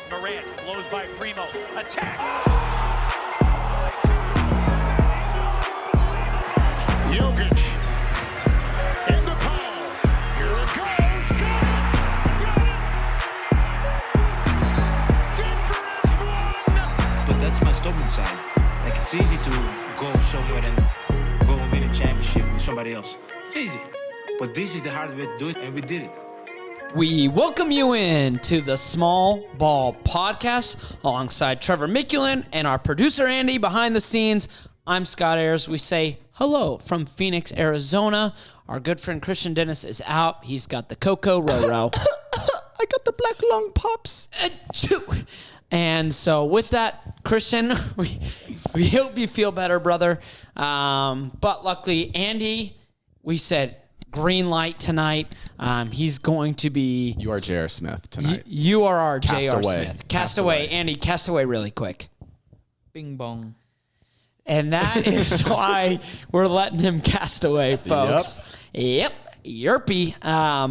Morant blows by Primo. Attack! Jokic in the power. Here it goes. Got it. Denver has won. But that's my stubborn side. Like, it's easy to go somewhere and go win a championship with somebody else. It's easy. But this is the hard way to do it, and we did it. We welcome you in to the Small Ball Podcast alongside Trevor Mccollum and our producer Andy behind the scenes. I'm Scott Ayers. We say hello from Phoenix, Arizona. Our good friend Christian Dennis is out. He's got the Coco Roro. I got the black lung pops. And so with that, Christian, we hope you feel better, brother. But luckily, Andy, we said green light tonight. He's going to be... You are J.R. Smith tonight. You are our J.R. Castaway. Smith. Castaway. Andy, castaway really quick. Bing bong. And that is why we're letting him cast away, folks. Yep. Yerpy.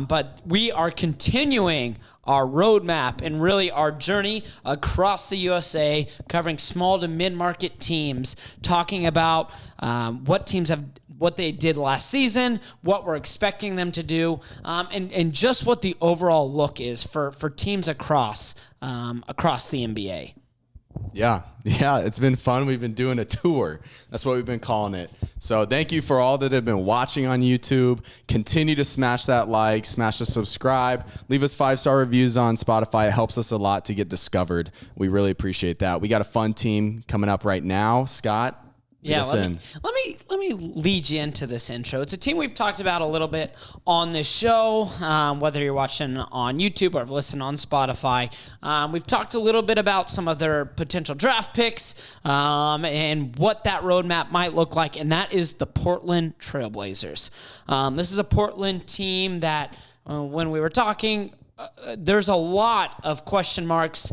But we are continuing our roadmap and really our journey across the USA, covering small to mid-market teams, talking about what they did last season, what we're expecting them to do, and just what the overall look is for teams across the NBA. Yeah, it's been fun. We've been doing a tour. That's what we've been calling it. So thank you for all that have been watching on YouTube. Continue to smash that like, smash the subscribe, leave us 5-star reviews on Spotify. It helps us a lot to get discovered. We really appreciate that. We got a fun team coming up right now. Scott? Yeah, let me lead you into this intro. It's a team we've talked about a little bit on this show, whether you're watching on YouTube or listening on Spotify. We've talked a little bit about some of their potential draft picks and what that roadmap might look like, and that is the Portland Trailblazers. This is a Portland team that, when we were talking, there's a lot of question marks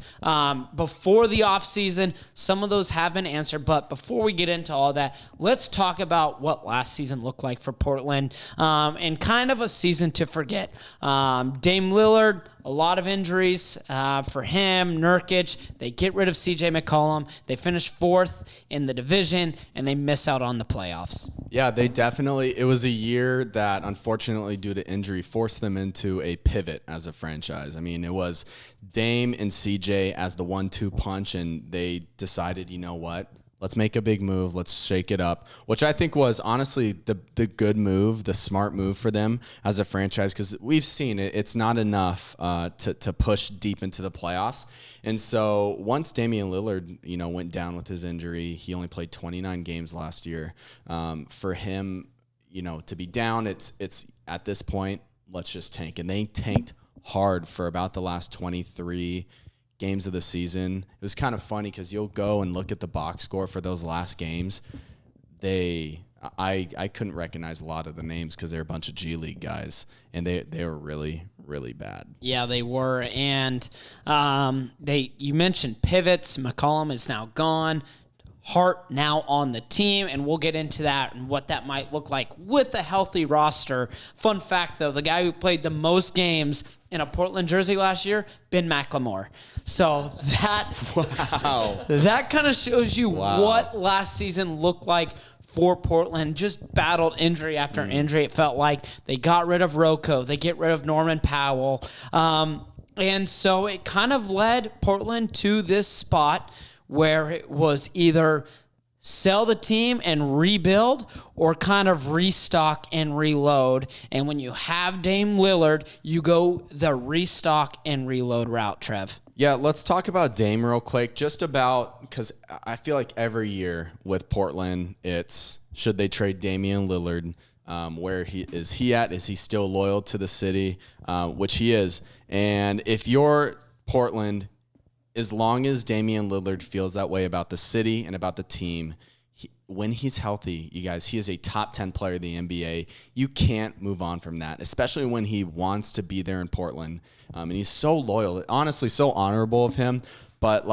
before the offseason. Some of those have been answered, but before we get into all that, let's talk about what last season looked like for Portland and kind of a season to forget. Dame Lillard, a lot of injuries for him. Nurkic, they get rid of CJ McCollum. They finish 4th in the division, and they miss out on the playoffs. Yeah, it was a year that, unfortunately, due to injury, forced them into a pivot as a franchise. I mean, it was Dame and CJ as the 1-2 punch, and they decided, you know what? Let's make a big move. Let's shake it up, which I think was honestly the good move, the smart move for them as a franchise, because we've seen it. It's not enough to push deep into the playoffs. And so once Damien Lillard, went down with his injury, he only played 29 games last year. For him, to be down, it's at this point, let's just tank. And they tanked hard for about the last 23 games of the season. It was kind of funny because you'll go and look at the box score for those last games. I couldn't recognize a lot of the names because they're a bunch of G League guys, and they were really, really bad. Yeah, they were. And you mentioned pivots. McCollum is now gone. Hart now on the team, and we'll get into that and what that might look like with a healthy roster. Fun fact, though, the guy who played the most games in a Portland jersey last year, Ben McLemore. So that kind of shows you what last season looked like for Portland. Just battled injury after injury. It felt like they got rid of Rocco. They get rid of Norman Powell. And so it kind of led Portland to this spot where it was either sell the team and rebuild or kind of restock and reload. And when you have Dame Lillard, you go the restock and reload route, Trev. Yeah, let's talk about Dame real quick, because I feel like every year with Portland, it's should they trade Damien Lillard? Where is he at? Is he still loyal to the city? Which he is. And if you're Portland, as long as Damien Lillard feels that way about the city and about the team, when he's healthy, you guys, he is a top 10 player in the NBA. You can't move on from that, especially when he wants to be there in Portland. And he's so loyal. Honestly, so honorable of him. But,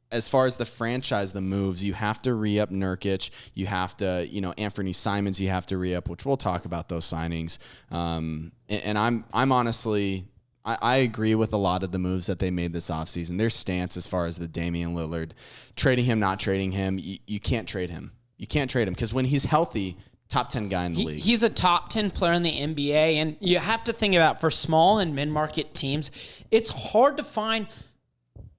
as far as the franchise, the moves, you have to re-up Nurkic. You have to, Anthony Simons, you have to re-up, which we'll talk about those signings. And I'm honestly... I agree with a lot of the moves that they made this offseason. Their stance as far as the Damien Lillard, trading him, not trading him, you can't trade him. You can't trade him because when he's healthy, top 10 guy in the league. He's a top 10 player in the NBA, and you have to think about for small and mid-market teams, it's hard to find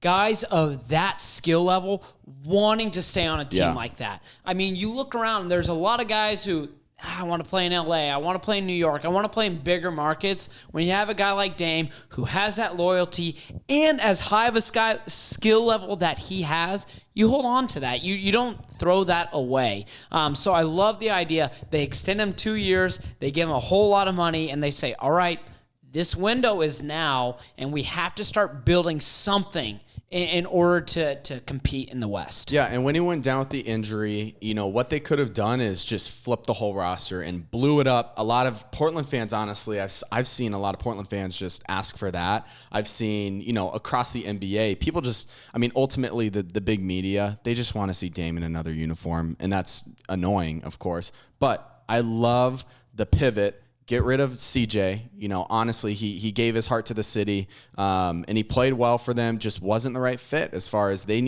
guys of that skill level wanting to stay on a team like that. I mean, you look around, and there's a lot of guys who, I want to play in LA, I want to play in New York, I want to play in bigger markets. When you have a guy like Dame who has that loyalty and as high of a skill level that he has, you hold on to that. You don't throw that away. So I love the idea. They extend him 2 years, they give him a whole lot of money, and they say, all right, this window is now, and we have to start building something in order to compete in the West. Yeah, and when he went down with the injury, what they could have done is just flip the whole roster and blew it up. A lot of Portland fans, honestly, I've seen a lot of Portland fans just ask for that. I've seen, across the NBA, people just, ultimately the big media, they just want to see Dame in another uniform, and that's annoying, of course. But I love the pivot. Get rid of CJ. Honestly, he gave his heart to the city, and he played well for them. Just wasn't the right fit as far as they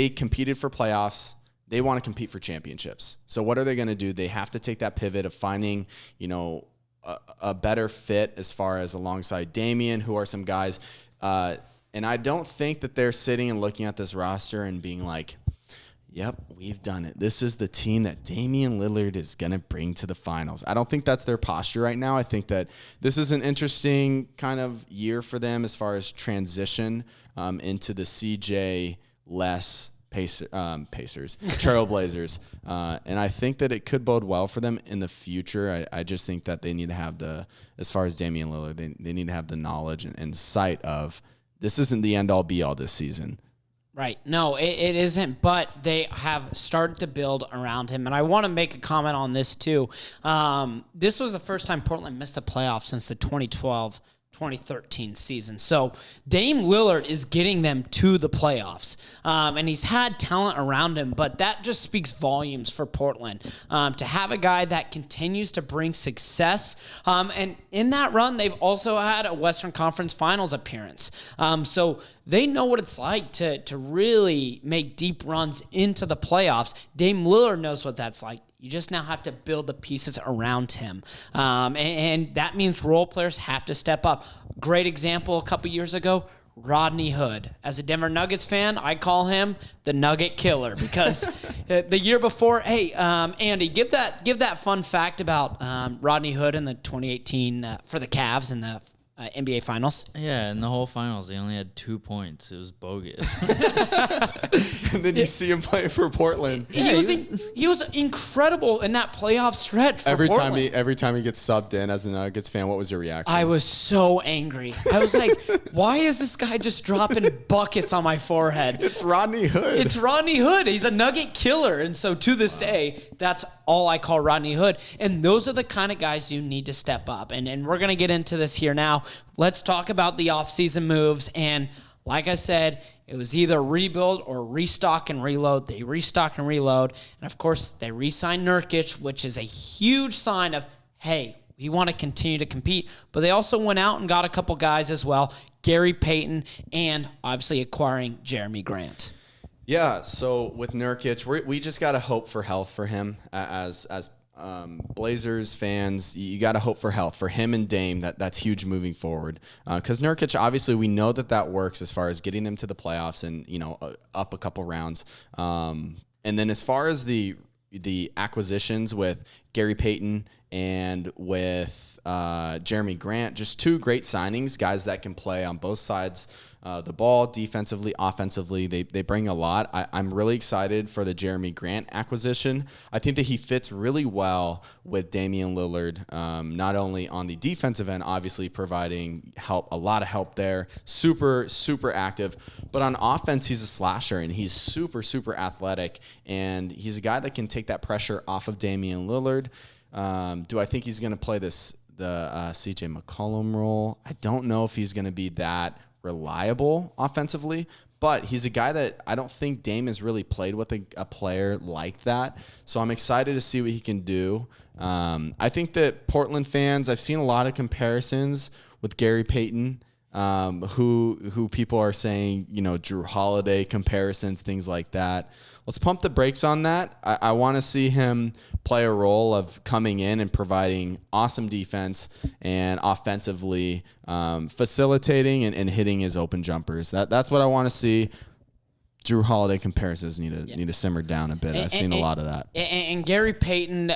competed for playoffs. They want to compete for championships. So what are they going to do? They have to take that pivot of finding, a better fit as far as alongside Damien, who are some guys. And I don't think that they're sitting and looking at this roster and being like, yep, we've done it. This is the team that Damien Lillard is going to bring to the finals. I don't think that's their posture right now. I think that this is an interesting kind of year for them as far as transition into the CJ-less Pacers, Trailblazers. And I think that it could bode well for them in the future. I just think that they need to have as far as Damien Lillard, they need to have the knowledge and sight of this isn't the end-all, be-all this season. Right. No, it isn't, but they have started to build around him. And I want to make a comment on this, too. This was the first time Portland missed the playoffs since the 2012-2013 season. So Dame Lillard is getting them to the playoffs. And he's had talent around him, but that just speaks volumes for Portland. To have a guy that continues to bring success. And in that run, they've also had a Western Conference Finals appearance. So they know what it's like to really make deep runs into the playoffs. Dame Lillard knows what that's like. You just now have to build the pieces around him. And that means role players have to step up. Great example a couple years ago, Rodney Hood. As a Denver Nuggets fan, I call him the Nugget Killer because the year before, Andy, give that fun fact about Rodney Hood in the 2018 for the Cavs in the NBA Finals. Yeah, in the whole finals, he only had 2 points. It was bogus. And then you see him play for Portland. He was incredible in that playoff stretch for Portland. Every time he gets subbed in as a Nuggets fan, what was your reaction? I was so angry. I was like, why is this guy just dropping buckets on my forehead? It's Rodney Hood. It's Rodney Hood. He's a Nugget killer. And so to this day, that's all I call Rodney Hood. And those are the kind of guys you need to step up. And we're going to get into this here now. Let's talk about the offseason moves. And like I said, it was either rebuild or restock and reload. They restock and reload. And, of course, they re-signed Nurkic, which is a huge sign of, hey, we want to continue to compete. But they also went out and got a couple guys as well, Gary Payton and obviously acquiring Jeremy Grant. Yeah, so with Nurkic, we just got to hope for health for him as Blazers fans. You got to hope for health for him and Dame. That's huge moving forward. Because Nurkic, obviously, we know that works as far as getting them to the playoffs and up a couple rounds. And then as far as the acquisitions with Gary Payton and with Jeremy Grant, just two great signings, guys that can play on both sides the ball, defensively, offensively. They bring a lot. I'm really excited for the Jeremy Grant acquisition. I think that he fits really well with Damien Lillard, not only on the defensive end, obviously providing a lot of help there, super, super active, but on offense, he's a slasher, and he's super, super athletic, and he's a guy that can take that pressure off of Damien Lillard. Do I think he's going to play the CJ McCollum role? I don't know if he's going to be that reliable offensively, but he's a guy that I don't think Dame has really played with a player like that. So I'm excited to see what he can do. I think that Portland fans, I've seen a lot of comparisons with Gary Payton, who people are saying, Drew Holiday comparisons, things like that. Let's pump the brakes on that. I want to see him play a role of coming in and providing awesome defense and offensively facilitating and hitting his open jumpers. That's what I want to see. Drew Holiday comparisons need to simmer down a bit. I've seen a lot of that. And Gary Payton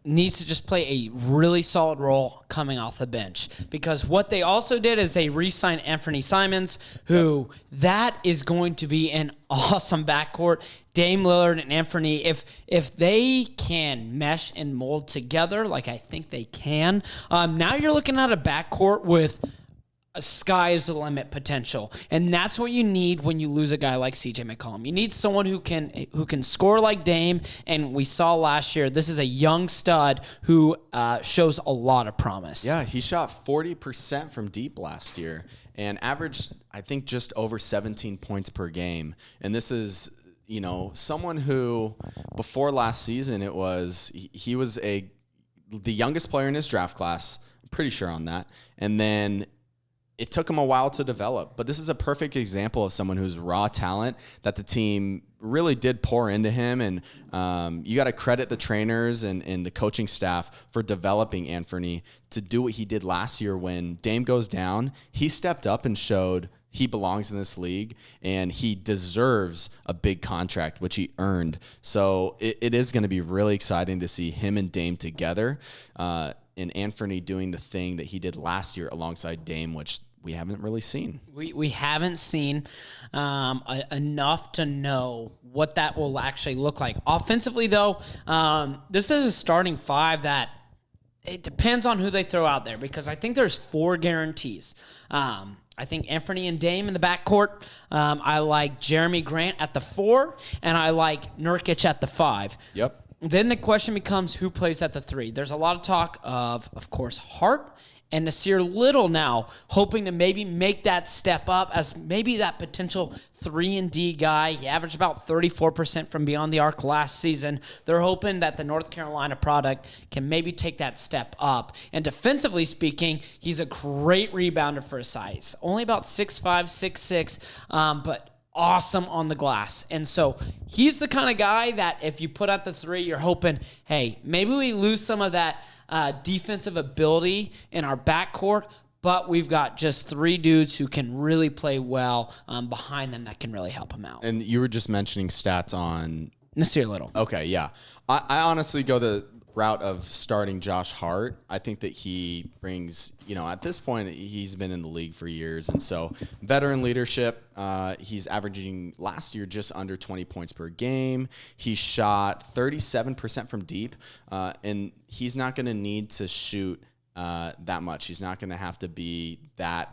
needs to just play a really solid role coming off the bench, because what they also did is they re-signed Anthony Simons, who that is going to be an awesome backcourt. Dame Lillard and Anthony, if they can mesh and mold together like I think they can, now you're looking at a backcourt with a sky is the limit potential. And that's what you need when you lose a guy like CJ McCollum. You need someone who can score like Dame, and we saw last year, this is a young stud who shows a lot of promise. Yeah, he shot 40% from deep last year and averaged, I think, just over 17 points per game. And this is, someone who before last season, he was the youngest player in his draft class. I'm pretty sure on that. And then it took him a while to develop, but this is a perfect example of someone who's raw talent that the team really did pour into him. And you got to credit the trainers and the coaching staff for developing Anthony to do what he did last year when Dame goes down. He stepped up and showed he belongs in this league and he deserves a big contract, which he earned. So it is going to be really exciting to see him and Dame together, and Anthony doing the thing that he did last year alongside Dame, which we haven't really seen. We haven't seen enough to know what that will actually look like. Offensively, though, this is a starting five that it depends on who they throw out there, because I think there's 4 guarantees. I think Anthony and Dame in the backcourt. I like Jeremy Grant at the 4, and I like Nurkic at the 5. Yep. Then the question becomes who plays at the 3. There's a lot of talk of course, Hart and Nasir Little now, hoping to maybe make that step up as maybe that potential 3-and-D guy. He averaged about 34% from beyond the arc last season. They're hoping that the North Carolina product can maybe take that step up. And defensively speaking, he's a great rebounder for his size. Only about 6'5", 6'6", but awesome on the glass. And so he's the kind of guy that if you put out the 3, you're hoping, hey, maybe we lose some of that defensive ability in our backcourt, but we've got just 3 dudes who can really play well behind them that can really help him out. And you were just mentioning stats on Nasir Little. Okay, yeah. I honestly go the route of starting Josh Hart. I think that he brings, at this point, he's been in the league for years. And so veteran leadership, he's averaging last year just under 20 points per game. He shot 37% from deep, and he's not going to need to shoot that much. He's not going to have to be that,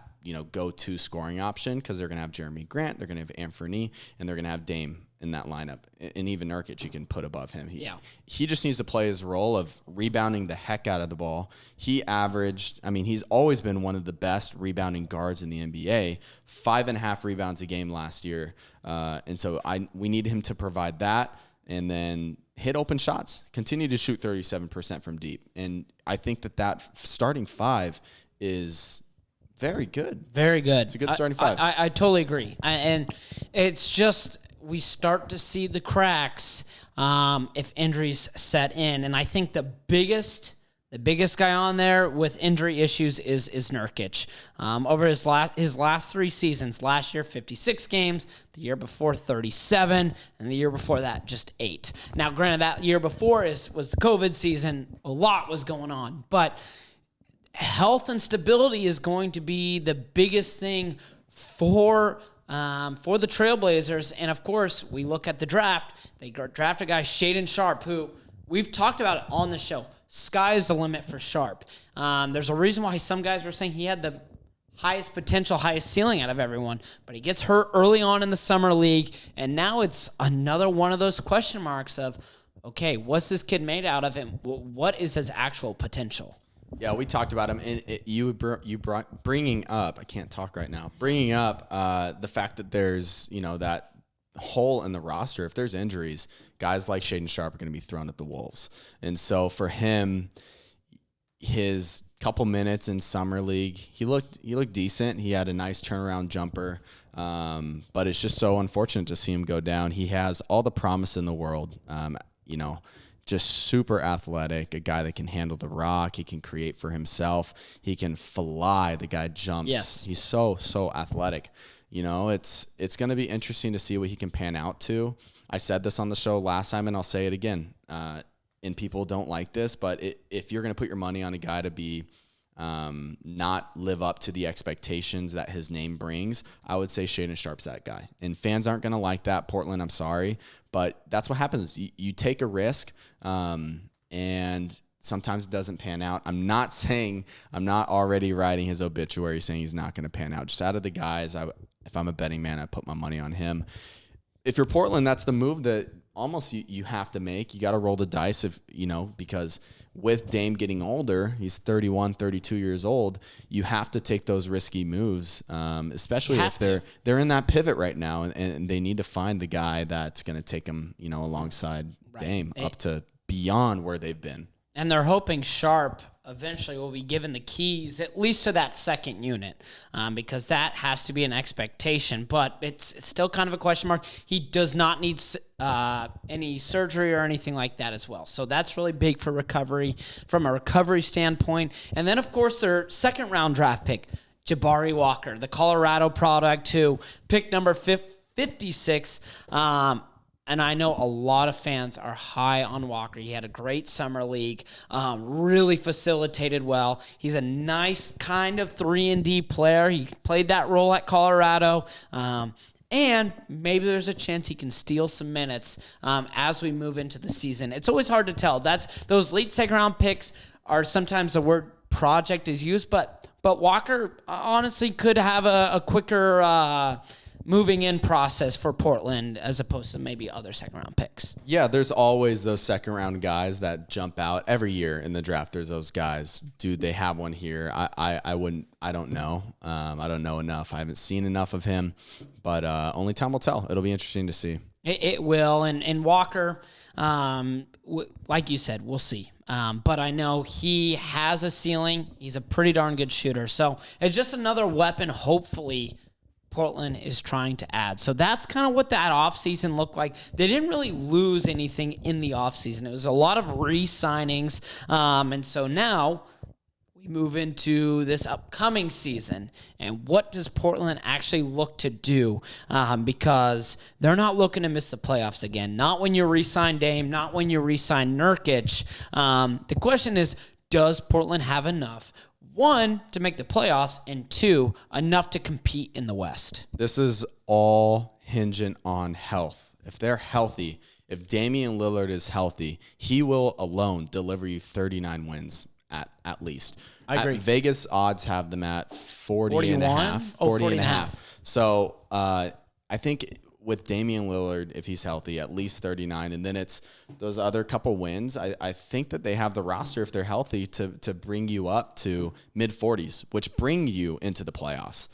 go-to scoring option, because they're going to have Jeremy Grant, they're going to have Anthony, and they're going to have Dame in that lineup. And even Nurkic you can put above him. He just needs to play his role of rebounding the heck out of the ball. He's always been one of the best rebounding guards in the NBA, 5.5 rebounds a game last year. And so we need him to provide that, and then hit open shots, continue to shoot 37% from deep. And I think that starting 5 is very good. Very good. It's a good starting 5. I totally agree. And it's just, we start to see the cracks if injuries set in. And I think the biggest guy on there with injury issues is Nurkic. Over his last 3 seasons, last year 56 games, the year before 37, and the year before that just 8. Now, granted, that year before was the COVID season. A lot was going on, but health and stability is going to be the biggest thing for the Trailblazers. And of course, we look at the draft. They draft a guy, Shaedon Sharpe, who we've talked about it on the show. Sky is the limit for Sharpe. There's a reason why some guys were saying he had the highest potential, highest ceiling out of everyone, but he gets hurt early on in the summer league, and now it's another one of those question marks of, okay, what's this kid made out of, and what is his actual potential? Yeah, we talked about him, and bringing up, I can't talk right now, bringing up the fact that there's, that hole in the roster. If there's injuries, guys like Shaedon Sharpe are going to be thrown at the wolves. And so for him, his couple minutes in summer league. He looked decent. He had a nice turnaround jumper, but it's just so unfortunate to see him go down. He has all the promise in the world. Just super athletic, a guy that can handle the rock. He can create for himself. He can fly. The guy jumps. Yes. He's so athletic. It's going to be interesting to see what he can pan out to. I said this on the show last time, and I'll say it again. And people don't like this, but if you're going to put your money on a guy to be not live up to the expectations that his name brings, I would say Shaedon Sharp's that guy. And fans aren't going to like that. Portland, I'm sorry. But that's what happens. You take a risk, and sometimes it doesn't pan out. I'm not already writing his obituary saying he's not going to pan out. Just out of the guys, if I'm a betting man, I put my money on him. If you're Portland, that's the move that almost you have to make. You got to roll the dice because with Dame getting older, he's 31, 32 years old, you have to take those risky moves, especially if they're in that pivot right now and they need to find the guy that's going to take them, alongside Dame up to beyond where they've been. And they're hoping Sharp eventually will be given the keys, at least to that second unit, because that has to be an expectation. But it's still kind of a question mark. He does not need any surgery or anything like that as well. So that's really big for recovery, from a recovery standpoint. And then, of course, their second-round draft pick, Jabari Walker, the Colorado product, who picked number 56. And I know a lot of fans are high on Walker. He had a great summer league, really facilitated well. He's a nice kind of 3-and-D player. He played that role at Colorado. And maybe there's a chance he can steal some minutes as we move into the season. It's always hard to tell. Those late second-round picks are sometimes the word project is used, but Walker honestly could have a quicker moving in process for Portland as opposed to maybe other second-round picks. Yeah, there's always those second-round guys that jump out every year in the draft. There's those guys. Do they have one here? I don't know. I don't know enough. I haven't seen enough of him, but only time will tell. It'll be interesting to see. It will, and Walker, like you said, we'll see. But I know he has a ceiling. He's a pretty darn good shooter. So it's just another weapon, hopefully, Portland is trying to add. So that's kind of what that offseason looked like. They didn't really lose anything in the offseason. It was a lot of re-signings. And so now we move into this upcoming season. And what does Portland actually look to do? Because they're not looking to miss the playoffs again. Not when you re-sign Dame, not when you re-sign Nurkic. The question is, does Portland have enough? One, to make the playoffs, and two, enough to compete in the West. This is all hinging on health. If they're healthy, if Damien Lillard is healthy, he will alone deliver you 39 wins at least. I agree. Vegas odds have them at 40 and a half. 40 and a half. So I think with Damien Lillard, if he's healthy, at least 39. And then it's those other couple wins. I think that they have the roster, if they're healthy, to bring you up to mid-40s, which bring you into the playoffs.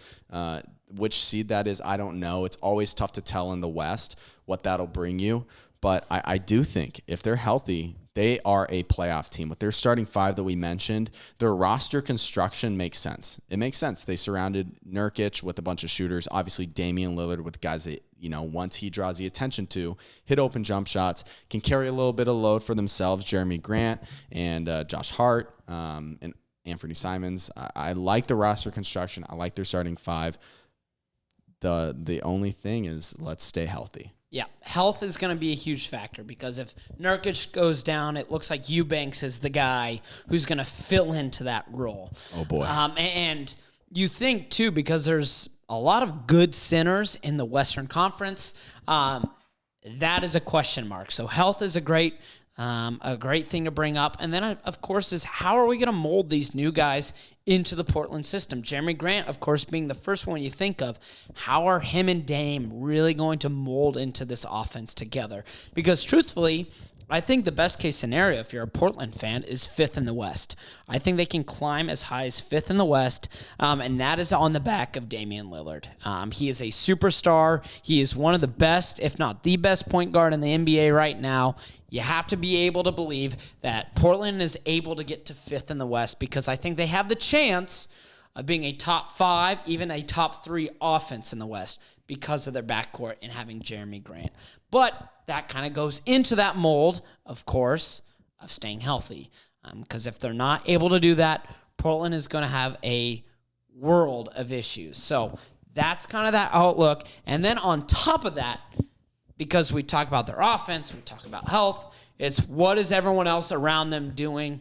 Which seed that is, I don't know. It's always tough to tell in the West what that'll bring you. But I do think if they're healthy, they are a playoff team. With their starting five that we mentioned, their roster construction makes sense. It makes sense. They surrounded Nurkic with a bunch of shooters. Obviously, Damian Lillard with guys that, once he draws the attention to, hit open jump shots, can carry a little bit of load for themselves. Jeremy Grant and Josh Hart and Anthony Simons. I like the roster construction. I like their starting five. The only thing is, let's stay healthy. Yeah, health is going to be a huge factor because if Nurkic goes down, it looks like Eubanks is the guy who's going to fill into that role. Oh, boy. And you think, too, because there's a lot of good centers in the Western Conference, that is a question mark. So health is a great thing to bring up. And then, of course, is how are we going to mold these new guys into the Portland system? Jeremy Grant, of course, being the first one you think of. How are him and Dame really going to mold into this offense together? Because truthfully, I think the best case scenario, if you're a Portland fan, is 5th in the West. I think they can climb as high as 5th in the West, and that is on the back of Damien Lillard. He is a superstar. He is one of the best, if not the best point guard in the NBA right now. You have to be able to believe that Portland is able to get to 5th in the West because I think they have the chance of being a top 5, even a top 3 offense in the West because of their backcourt and having Jeremy Grant. But that kind of goes into that mold, of course, of staying healthy. Because if they're not able to do that, Portland is going to have a world of issues. So that's kind of that outlook. And then on top of that, because we talk about their offense, we talk about health, it's what is everyone else around them doing.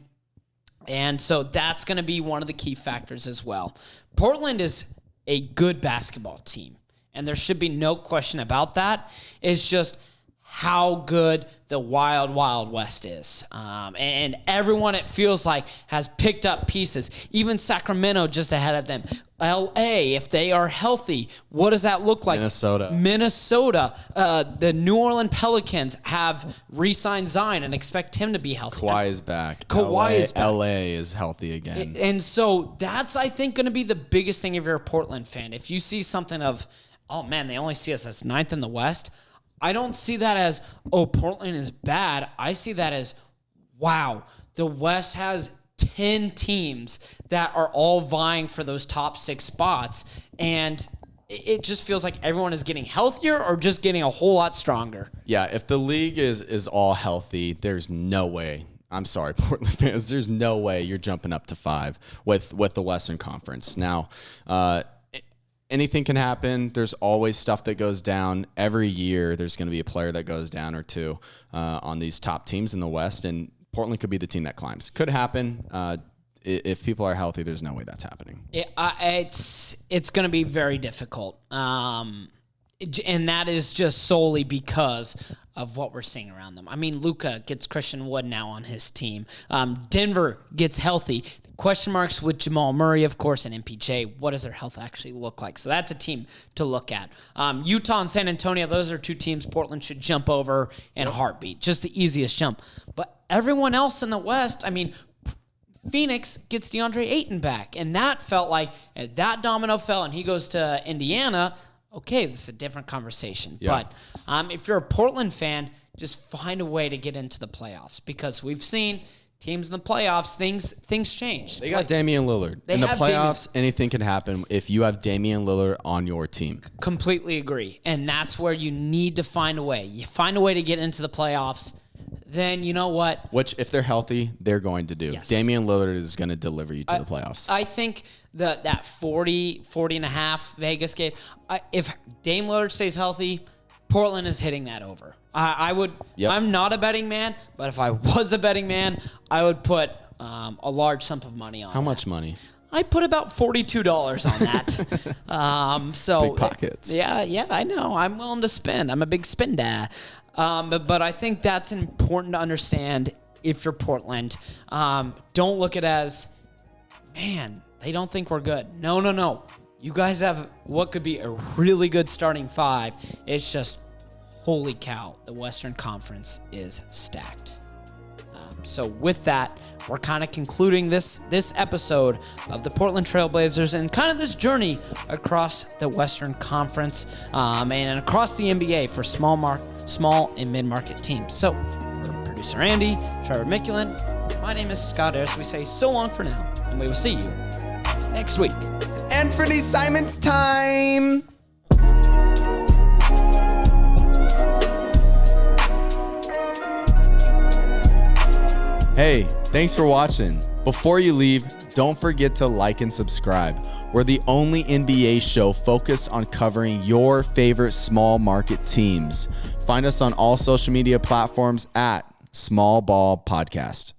And so that's going to be one of the key factors as well. Portland is a good basketball team, and there should be no question about that. It's just how good the Wild Wild West is. And everyone, it feels like, has picked up pieces. Even Sacramento just ahead of them. LA, if they are healthy, what does that look like? Minnesota. The New Orleans Pelicans have re-signed Zion and expect him to be healthy. Kawhi is back. LA is healthy again. And so that's, I think, going to be the biggest thing if you're a Portland fan. If you see something of, oh man, they only see us as 9th in the West, I don't see that as, oh, Portland is bad. I see that as, wow, the West has 10 teams that are all vying for those top 6 spots, and it just feels like everyone is getting healthier or just getting a whole lot stronger. Yeah, if the league is all healthy, there's no way. I'm sorry, Portland fans. There's no way you're jumping up to 5 with the Western Conference. Now, anything can happen. There's always stuff that goes down. Every year, there's going to be a player that goes down or two on these top teams in the West, and Portland could be the team that climbs. Could happen. If people are healthy, there's no way that's happening. It's going to be very difficult. And that is just solely because of what we're seeing around them. I mean, Luka gets Christian Wood now on his team. Denver gets healthy. Question marks with Jamal Murray, of course, and MPJ. What does their health actually look like? So that's a team to look at. Utah and San Antonio, those are 2 teams Portland should jump over in a heartbeat. Just the easiest jump. But everyone else in the West, I mean, Phoenix gets DeAndre Ayton back. And that felt like that domino fell and he goes to Indiana. Okay, this is a different conversation. Yeah. But if you're a Portland fan, just find a way to get into the playoffs because we've seen teams in the playoffs, things change. They got Damian Lillard. In the playoffs, anything can happen if you have Damian Lillard on your team. Completely agree. And that's where you need to find a way. You find a way to get into the playoffs, then you know what? Which, if they're healthy, they're going to do. Yes. Damian Lillard is going to deliver you to the playoffs. I think that 40 and a half Vegas game, if Dame Lillard stays healthy, Portland is hitting that over. I would. Yep. I'm not a betting man, but if I was a betting man, I would put a large sum of money on. How much money? I put about $42 on that. So big pockets. Yeah, I know. I'm willing to spend. I'm a big spender. But I think that's important to understand if you're Portland. Don't look at it as, man, they don't think we're good. No. You guys have what could be a really good starting 5. It's just, holy cow, the Western Conference is stacked. So with that, we're kind of concluding this episode of the Portland Trailblazers and kind of this journey across the Western Conference and across the NBA for small and mid-market teams. So for producer Andy, Trevor Mccollum, my name is Scott Ayers. We say so long for now, and we will see you next week. Anthony Simons time. Hey, thanks for watching. Before you leave, don't forget to like and subscribe. We're the only NBA show focused on covering your favorite small market teams. Find us on all social media platforms at Small Ball Podcast.